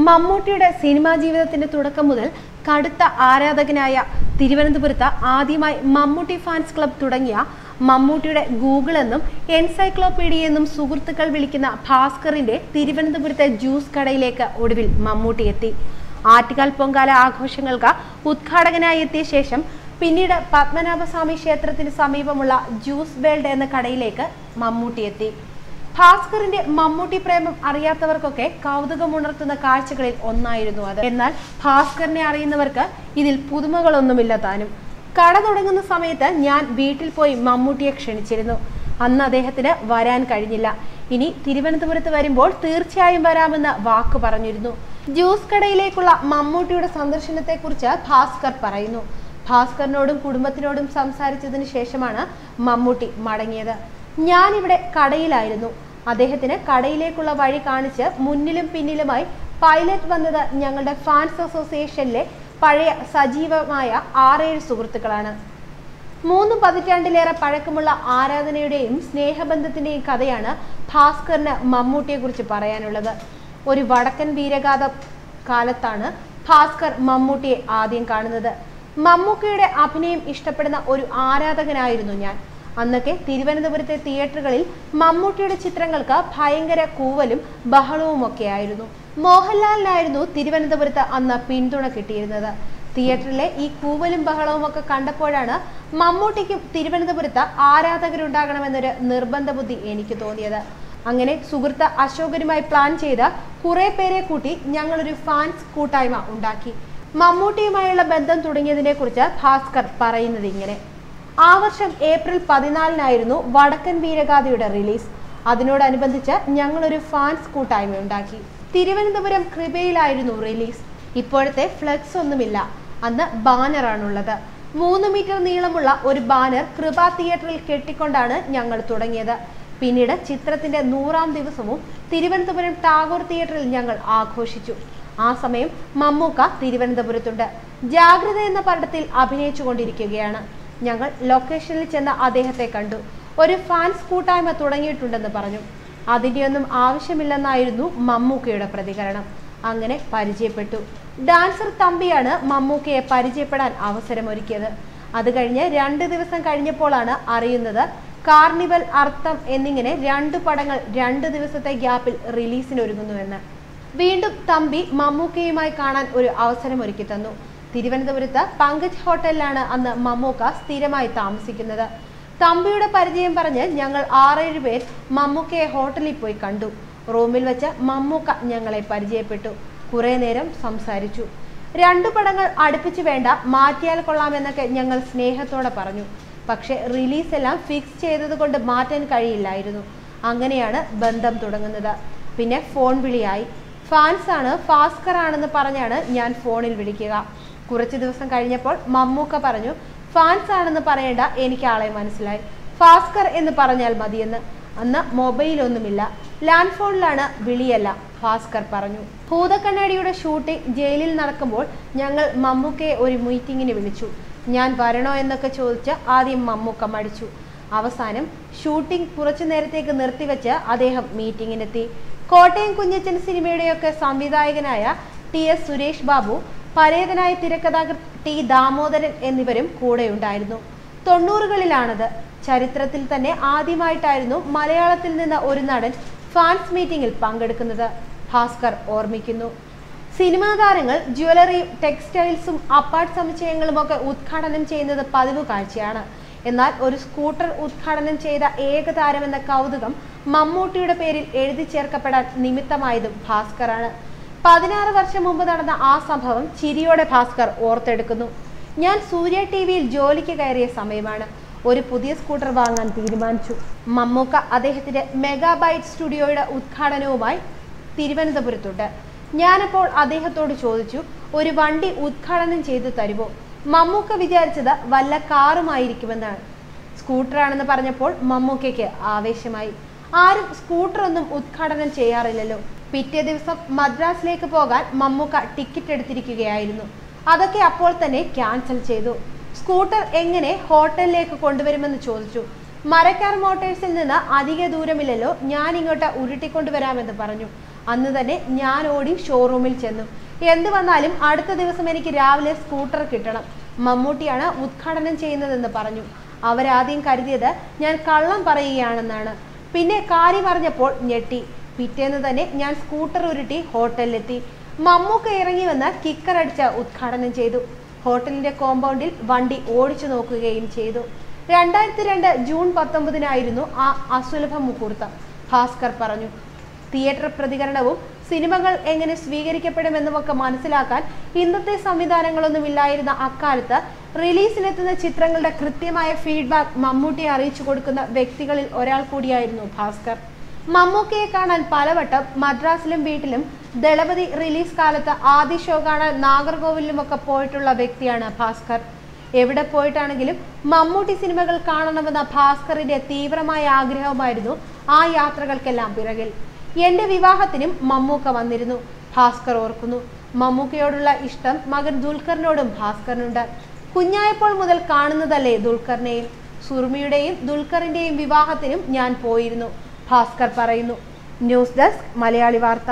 മമ്മൂട്ടിയുടെ സിനിമാ ജീവിതത്തിന്റെ തുടക്കം മുതൽ കടുത്ത ആരാധകനായ തിരുവനന്തപുരത്ത് ആദ്യമായി മമ്മൂട്ടി ഫാൻസ് ക്ലബ് തുടങ്ങിയ മമ്മൂട്ടിയുടെ ഗൂഗിൾ എന്നും എൻസൈക്ലോപീഡിയ എന്നും സുഹൃത്തുക്കൾ വിളിക്കുന്ന ഭാസ്കറിന്റെ തിരുവനന്തപുരത്തെ ജ്യൂസ് കടയിലേക്ക് ഒടുവിൽ മമ്മൂട്ടി എത്തി. ആറ്റുകാൽ പൊങ്കാല ആഘോഷങ്ങൾക്ക് ഉദ്ഘാടകനായി എത്തിയ ശേഷം പിന്നീട് പത്മനാഭസ്വാമി ക്ഷേത്രത്തിന് സമീപമുള്ള ജ്യൂസ് വേൾഡ് എന്ന കടയിലേക്ക് മമ്മൂട്ടി എത്തി. ഭാസ്കറിന്റെ മമ്മൂട്ടി പ്രേമം അറിയാത്തവർക്കൊക്കെ കൗതുകമുണർത്തുന്ന കാഴ്ചകളിൽ ഒന്നായിരുന്നു അത്. എന്നാൽ ഭാസ്കറിനെ അറിയുന്നവർക്ക് ഇതിൽ പുതുമകളൊന്നുമില്ല താനും. കട തുടങ്ങുന്ന സമയത്ത് ഞാൻ വീട്ടിൽ പോയി മമ്മൂട്ടിയെ ക്ഷണിച്ചിരുന്നു. അന്ന് അദ്ദേഹത്തിന് വരാൻ കഴിഞ്ഞില്ല. ഇനി തിരുവനന്തപുരത്ത് വരുമ്പോൾ തീർച്ചയായും വരാമെന്ന് വാക്ക് പറഞ്ഞിരുന്നു. ജ്യൂസ് കടയിലേക്കുള്ള മമ്മൂട്ടിയുടെ സന്ദർശനത്തെക്കുറിച്ച് ഭാസ്കർ പറയുന്നു. ഭാസ്കറിനോടും കുടുംബത്തിനോടും സംസാരിച്ചതിന് ശേഷമാണ് മമ്മൂട്ടി മടങ്ങിയത്. ഞാനിവിടെ കടയിലായിരുന്നു. അദ്ദേഹത്തിന് കടയിലേക്കുള്ള വഴി കാണിച്ച് മുന്നിലും പിന്നിലുമായി പൈലറ്റ് വന്നത് ഞങ്ങളുടെ ഫാൻസ് അസോസിയേഷനിലെ പഴയ സജീവമായ 6-7 സുഹൃത്തുക്കളാണ്. 3 പതിറ്റാണ്ടിലേറെ പഴക്കമുള്ള ആരാധനയുടെയും സ്നേഹബന്ധത്തിന്റെയും കഥയാണ് ഭാസ്കറിന് മമ്മൂട്ടിയെ കുറിച്ച് പറയാനുള്ളത്. ഒരു വടക്കൻ വീരഗാഥ കാലത്താണ് ഭാസ്കർ മമ്മൂട്ടിയെ ആദ്യം കാണുന്നത്. മമ്മൂക്കയുടെ അഭിനയം ഇഷ്ടപ്പെടുന്ന ഒരു ആരാധകനായിരുന്നു ഞാൻ. അന്നൊക്കെ തിരുവനന്തപുരത്തെ തിയേറ്ററുകളിൽ മമ്മൂട്ടിയുടെ ചിത്രങ്ങൾക്ക് ഭയങ്കര കൂവലും ബഹളവും ഒക്കെ ആയിരുന്നു. മോഹൻലാലിനായിരുന്നു തിരുവനന്തപുരത്ത് അന്ന് പിന്തുണ കിട്ടിയിരുന്നത്. തിയേറ്ററിലെ ഈ കൂവലും ബഹളവും ഒക്കെ കണ്ടപ്പോഴാണ് മമ്മൂട്ടിക്കും തിരുവനന്തപുരത്ത് ആരാധകരുണ്ടാകണമെന്നൊരു നിർബന്ധ ബുദ്ധി എനിക്ക് തോന്നിയത്. അങ്ങനെ സുഹൃത്ത് അശോകനുമായി പ്ലാൻ ചെയ്ത് കുറെ പേരെ കൂട്ടി ഞങ്ങളൊരു ഫാൻസ് കൂട്ടായ്മ ഉണ്ടാക്കി. മമ്മൂട്ടിയുമായുള്ള ബന്ധം തുടങ്ങിയതിനെ കുറിച്ച് ഭാസ്കർ പറയുന്നത് ഇങ്ങനെ: ആ വർഷം ഏപ്രിൽ 14-നായിരുന്നു വടക്കൻ വീരഗാഥയുടെ റിലീസ്. അതിനോടനുബന്ധിച്ച് ഞങ്ങളൊരു ഫാൻസ് കൂട്ടായ്മ ഉണ്ടാക്കി. തിരുവനന്തപുരം കൃപയിലായിരുന്നു റിലീസ്. ഇപ്പോഴത്തെ ഫ്ലെക്സ് ഒന്നുമില്ല. അന്ന് ബാനറാണുള്ളത്. 3 മീറ്റർ നീളമുള്ള ഒരു ബാനർ കൃപ തിയേറ്ററിൽ കെട്ടിക്കൊണ്ടാണ് ഞങ്ങൾ തുടങ്ങിയത്. പിന്നീട് ചിത്രത്തിന്റെ 100-ാം ദിവസവും തിരുവനന്തപുരം ടാഗോർ തിയേറ്ററിൽ ഞങ്ങൾ ആഘോഷിച്ചു. ആ സമയം മമ്മൂക്ക തിരുവനന്തപുരത്തുണ്ട്. ജാഗ്രത എന്ന പടത്തിൽ അഭിനയിച്ചു കൊണ്ടിരിക്കുകയാണ്. ഞങ്ങൾ ലൊക്കേഷനിൽ ചെന്ന അദ്ദേഹത്തെ കണ്ടു. ഒരു ഫാൻസ് കൂട്ടായ്മ തുടങ്ങിയിട്ടുണ്ടെന്ന് പറഞ്ഞു. അതിൻ്റെയൊന്നും ആവശ്യമില്ലെന്നായിരുന്നു മമ്മൂക്കയുടെ പ്രതികരണം. അങ്ങനെ പരിചയപ്പെട്ടു. ഡാൻസർ തമ്പിയാണ് മമ്മൂക്കയെ പരിചയപ്പെടാൻ അവസരമൊരുക്കിയത്. അത് കഴിഞ്ഞ് 2 ദിവസം കഴിഞ്ഞപ്പോഴാണ് അറിയുന്നത് കാർണിവൽ, അർത്ഥം എന്നിങ്ങനെ 2 പടങ്ങൾ 2 ദിവസത്തെ ഗ്യാപ്പിൽ റിലീസിനൊരുങ്ങുന്നുവെന്ന്. വീണ്ടും തമ്പി മമ്മൂക്കയുമായി കാണാൻ ഒരു അവസരമൊരുക്കി തന്നു. തിരുവനന്തപുരത്ത് പങ്കജ് ഹോട്ടലിലാണ് അന്ന് മമ്മൂക്ക സ്ഥിരമായി താമസിക്കുന്നത്. തമ്പിയുടെ പരിചയം പറഞ്ഞ് ഞങ്ങൾ 6-7 പേർ മമ്മൂക്കയെ ഹോട്ടലിൽ പോയി കണ്ടു. റൂമിൽ വെച്ച് മമ്മൂക്ക ഞങ്ങളെ പരിചയപ്പെട്ടു. കുറെ നേരം സംസാരിച്ചു. 2 പടങ്ങൾ അടുപ്പിച്ച് വേണ്ട, മാറ്റിയാൽ കൊള്ളാമെന്നൊക്കെ ഞങ്ങൾ സ്നേഹത്തോടെ പറഞ്ഞു. പക്ഷെ റിലീസ് എല്ലാം ഫിക്സ് ചെയ്തത് കൊണ്ട് മാറ്റാൻ കഴിയില്ലായിരുന്നു. അങ്ങനെയാണ് ബന്ധം തുടങ്ങുന്നത്. പിന്നെ ഫോൺ വിളിയായി. ഫാൻസ് ആണ്, ഭാസ്കർ ആണെന്ന് പറഞ്ഞാണ് ഞാൻ ഫോണിൽ വിളിക്കുക. കുറച്ച് ദിവസം കഴിഞ്ഞപ്പോൾ മമ്മൂക്ക പറഞ്ഞു, ഫാൻസ് ആണെന്ന് പറയേണ്ട, എനിക്ക് ആളെ മനസ്സിലായി, ഭാസ്കർ എന്ന് പറഞ്ഞാൽ മതിയെന്ന്. അന്ന് മൊബൈലൊന്നുമില്ല, ലാൻഡ് ഫോണിലാണ് വിളിയല്ല, ഭാസ്കർ പറഞ്ഞു. ഭൂതക്കണ്ണാടിയുടെ ഷൂട്ടിംഗ് ജയിലിൽ നടക്കുമ്പോൾ ഞങ്ങൾ മമ്മൂക്കയെ ഒരു മീറ്റിങ്ങിന് വിളിച്ചു. ഞാൻ വരണോ എന്നൊക്കെ ചോദിച്ച് ആദ്യം മമ്മൂക്ക മടിച്ചു. അവസാനം ഷൂട്ടിംഗ് കുറച്ചു നേരത്തേക്ക് നിർത്തിവെച്ച് അദ്ദേഹം മീറ്റിങ്ങിനെത്തി. കോട്ടയം കുഞ്ഞച്ചൻ സിനിമയുടെയൊക്കെ സംവിധായകനായ TS സുരേഷ് ബാബു, പരേതനായ തിരക്കഥാകൃത്ത് T ദാമോദരൻ എന്നിവരും കൂടെയുണ്ടായിരുന്നു. 90കളിലാണത്. ചരിത്രത്തിൽ തന്നെ ആദ്യമായിട്ടായിരുന്നു മലയാളത്തിൽ നിന്ന് ഒരു നടൻ ഫാൻസ് മീറ്റിംഗിൽ പങ്കെടുക്കുന്നത്, ഭാസ്കർ ഓർമ്മിക്കുന്നു. സിനിമാ താരങ്ങൾ ജ്വല്ലറിയും ടെക്സ്റ്റൈൽസും അപ്പാർട്ട് സമുച്ചയങ്ങളും ഒക്കെ ഉദ്ഘാടനം ചെയ്യുന്നത് പതിവ് കാഴ്ചയാണ്. എന്നാൽ ഒരു സ്കൂട്ടർ ഉദ്ഘാടനം ചെയ്ത ഏക താരമെന്ന കൗതുകം മമ്മൂട്ടിയുടെ പേരിൽ എഴുതി ചേർക്കപ്പെടാൻ നിമിത്തമായതും ഭാസ്കറാണ്. 16 വർഷം മുമ്പ് നടന്ന ആ സംഭവം ചിരിയോടെ ഭാസ്കർ ഓർത്തെടുക്കുന്നു. ഞാൻ സൂര്യ TVയിൽ ജോലിക്ക് കയറിയ സമയമാണ്. ഒരു പുതിയ സ്കൂട്ടർ വാങ്ങാൻ തീരുമാനിച്ചു. മമ്മൂക്ക അദ്ദേഹത്തിന്റെ മെഗാബൈറ്റ് സ്റ്റുഡിയോയുടെ ഉദ്ഘാടനവുമായി തിരുവനന്തപുരത്തുണ്ട്. ഞാനപ്പോൾ അദ്ദേഹത്തോട് ചോദിച്ചു, ഒരു വണ്ടി ഉദ്ഘാടനം ചെയ്തു തരുമോ? മമ്മൂക്ക വിചാരിച്ചത് വല്ല കാറുമായിരിക്കുമെന്നാണ്. സ്കൂട്ടറാണെന്ന് പറഞ്ഞപ്പോൾ മമ്മൂക്കയ്ക്ക് ആവേശമായി. ആരും സ്കൂട്ടറൊന്നും ഉദ്ഘാടനം ചെയ്യാറില്ലല്ലോ. പിറ്റേ ദിവസം മദ്രാസിലേക്ക് പോകാൻ മമ്മൂക്ക ടിക്കറ്റ് എടുത്തിരിക്കുകയായിരുന്നു. അതൊക്കെ അപ്പോൾ തന്നെ ക്യാൻസൽ ചെയ്തു. സ്കൂട്ടർ എങ്ങനെ ഹോട്ടലിലേക്ക് കൊണ്ടുവരുമെന്ന് ചോദിച്ചു. മരക്കാർ മോട്ടോഴ്സിൽ നിന്ന് അധിക ദൂരമില്ലല്ലോ, ഞാൻ ഇങ്ങോട്ട് ഉരുട്ടിക്കൊണ്ടുവരാമെന്ന് പറഞ്ഞു. അന്ന് തന്നെ ഞാൻ ഓടി ഷോറൂമിൽ ചെന്നു. എന്ത് വന്നാലും അടുത്ത ദിവസം എനിക്ക് രാവിലെ സ്കൂട്ടർ കിട്ടണം. മമ്മൂട്ടിയാണ് ഉദ്ഘാടനം ചെയ്യുന്നതെന്ന് പറഞ്ഞു. അവരാദ്യം കരുതിയത് ഞാൻ കള്ളം പറയുകയാണെന്നാണ്. പിന്നെ കാര്യം അറിഞ്ഞപ്പോൾ ഞെട്ടി. പിറ്റേന്ന് തന്നെ ഞാൻ സ്കൂട്ടർ ഉരുട്ടി ഹോട്ടലിലെത്തി. മമ്മൂക്ക ഇറങ്ങി വന്ന് കിക്കറടിച്ച് ഉദ്ഘാടനം ചെയ്തു. ഹോട്ടലിന്റെ കോമ്പൗണ്ടിൽ വണ്ടി ഓടിച്ചു നോക്കുകയും ചെയ്തു. 2002 ജൂൺ 19 ആ അസുലഭ മുഹൂർത്തം, ഭാസ്കർ പറഞ്ഞു. തിയേറ്റർ പ്രതികരണവും സിനിമകൾ എങ്ങനെ സ്വീകരിക്കപ്പെടുമെന്നുമൊക്കെ മനസ്സിലാക്കാൻ ഇന്നത്തെ സംവിധാനങ്ങളൊന്നുമില്ലായിരുന്ന അക്കാലത്ത് റിലീസിനെത്തുന്ന ചിത്രങ്ങളുടെ കൃത്യമായ ഫീഡ്ബാക്ക് മമ്മൂട്ടിയെ അറിയിച്ചു കൊടുക്കുന്ന വ്യക്തികളിൽ ഒരാൾ കൂടിയായിരുന്നു ഭാസ്കർ. മമ്മൂക്കയെ കാണാൻ പലവട്ടം മദ്രാസിലും വീട്ടിലും ദളപതി റിലീസ് കാലത്ത് ആദ്യ ഷോ കാണാൻ നാഗർകോവിലുമൊക്കെ പോയിട്ടുള്ള വ്യക്തിയാണ് ഭാസ്കർ. എവിടെ പോയിട്ടാണെങ്കിലും മമ്മൂട്ടി സിനിമകൾ കാണണമെന്ന ഭാസ്കറിന്റെ തീവ്രമായ ആഗ്രഹമായിരുന്നു ആ യാത്രകൾക്കെല്ലാം പിറകിൽ. എന്റെ വിവാഹത്തിനും മമ്മൂക്ക വന്നിരുന്നു, ഭാസ്കർ ഓർക്കുന്നു. മമ്മൂക്കയോടുള്ള ഇഷ്ടം മകൻ ദുൽഖറിനോടും ഭാസ്കറിനുണ്ട്. കുഞ്ഞായപ്പോൾ മുതൽ കാണുന്നതല്ലേ ദുൽഖറിനെയും. സുറുമിയുടെയും ദുൽഖറിന്റെയും വിവാഹത്തിനും ഞാൻ പോയിരുന്നു, ഭാസ്കർ പറയുന്നു. ന്യൂസ് ഡെസ്ക് മലയാളി വാർത്ത.